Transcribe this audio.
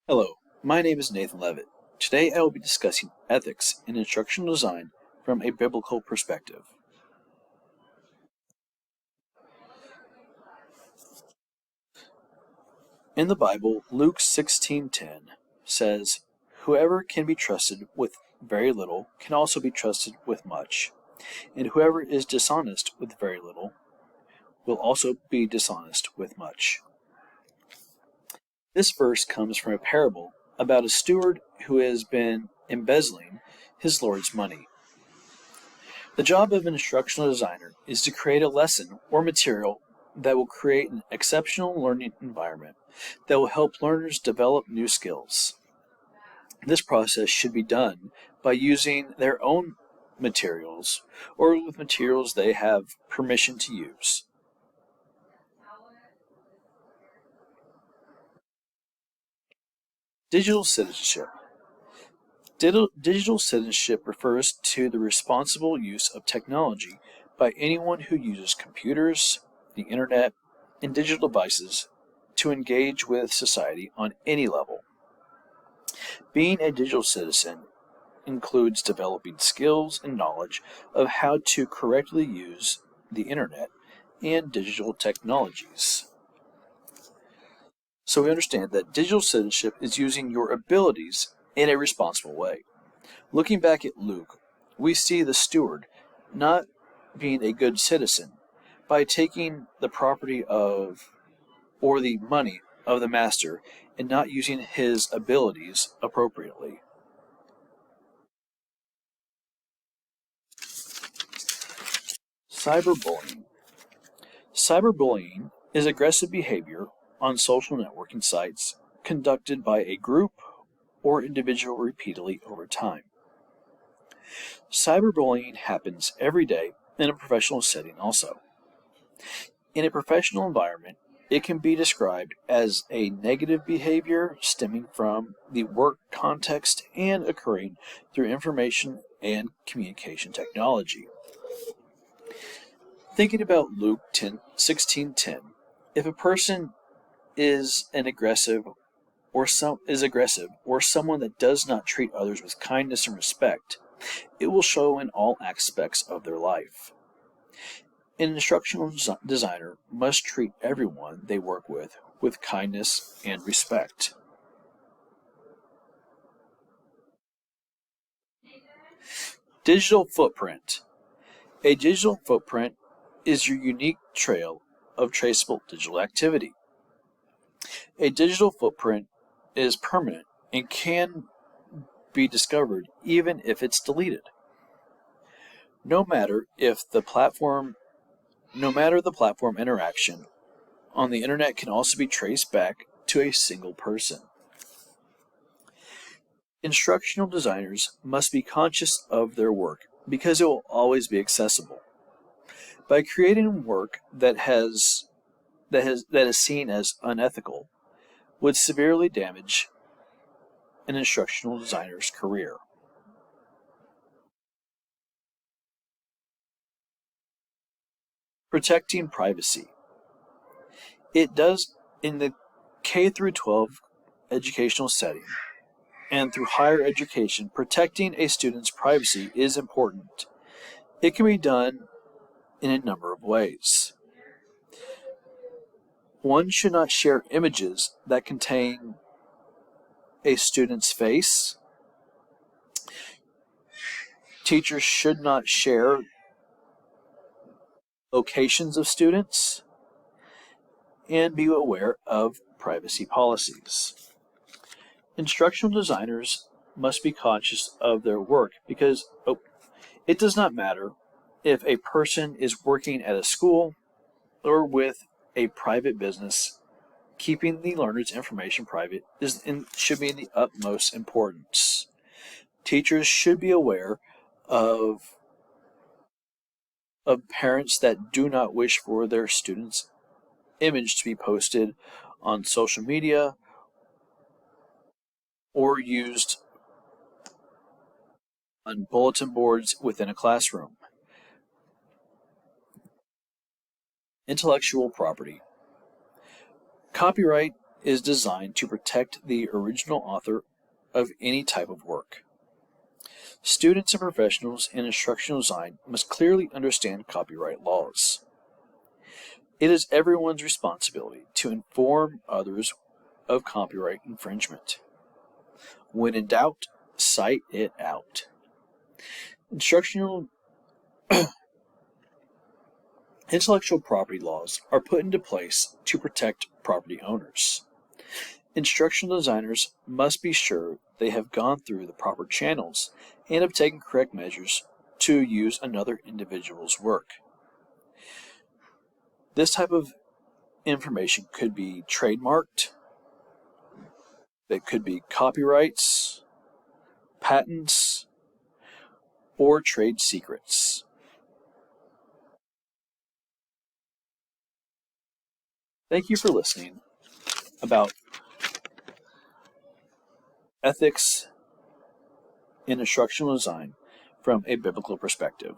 Hello, my name is Nathan Levitt. Today I will be discussing ethics in instructional design from a biblical perspective. In the Bible, Luke 16:10 says, "Whoever can be trusted with very little can also be trusted with much, and whoever is dishonest with very little will also be dishonest with much." This verse comes from a parable about a steward who has been embezzling his Lord's money. The job of an instructional designer is to create a lesson or material that will create an exceptional learning environment that will help learners develop new skills. This process should be done by using their own materials or with materials they have permission to use. Digital citizenship. Digital citizenship refers to the responsible use of technology by anyone who uses computers, the internet, and digital devices to engage with society on any level. Being a digital citizen includes developing skills and knowledge of how to correctly use the internet and digital technologies. So we understand that digital citizenship is using your abilities in a responsible way. Looking back at Luke, we see the steward not being a good citizen by taking the property of or the money of the master and not using his abilities appropriately. Cyberbullying. Cyberbullying is aggressive behavior on social networking sites conducted by a group or individual repeatedly over time. Cyberbullying happens every day in a professional setting also. In a professional environment, it can be described as a negative behavior stemming from the work context and occurring through information and communication technology. Thinking about Luke 16:10, if a person is aggressive or someone that does not treat others with kindness and respect, it will show in all aspects of their life. An instructional designer must treat everyone they work with kindness and respect. Digital footprint. A digital footprint is your unique trail of traceable digital activity. A digital footprint is permanent and can be discovered even if it's deleted. No matter the platform interaction on the internet can also be traced back to a single person. Instructional designers must be conscious of their work because it will always be accessible. By creating work that is seen as unethical would severely damage an instructional designer's career. Protecting privacy. It does in the K through 12 educational setting and through higher education, protecting a student's privacy is important. It can be done in a number of ways. One should not share images that contain a student's face. Teachers should not share locations of students, and be aware of privacy policies. Instructional designers must be conscious of their work because it does not matter if a person is working at a school or with a private business. Keeping the learner's information private should be in the utmost importance. Teachers should be aware of parents that do not wish for their students' image to be posted on social media or used on bulletin boards within a classroom. Intellectual property. Copyright is designed to protect the original author of any type of work. Students and professionals in instructional design must clearly understand copyright laws. It is everyone's responsibility to inform others of copyright infringement. When in doubt, cite it out. Intellectual property laws are put into place to protect property owners. Instructional designers must be sure they have gone through the proper channels and have taken correct measures to use another individual's work. This type of information could be trademarked, it could be copyrights, patents, or trade secrets. Thank you for listening about ethics in instructional design from a biblical perspective.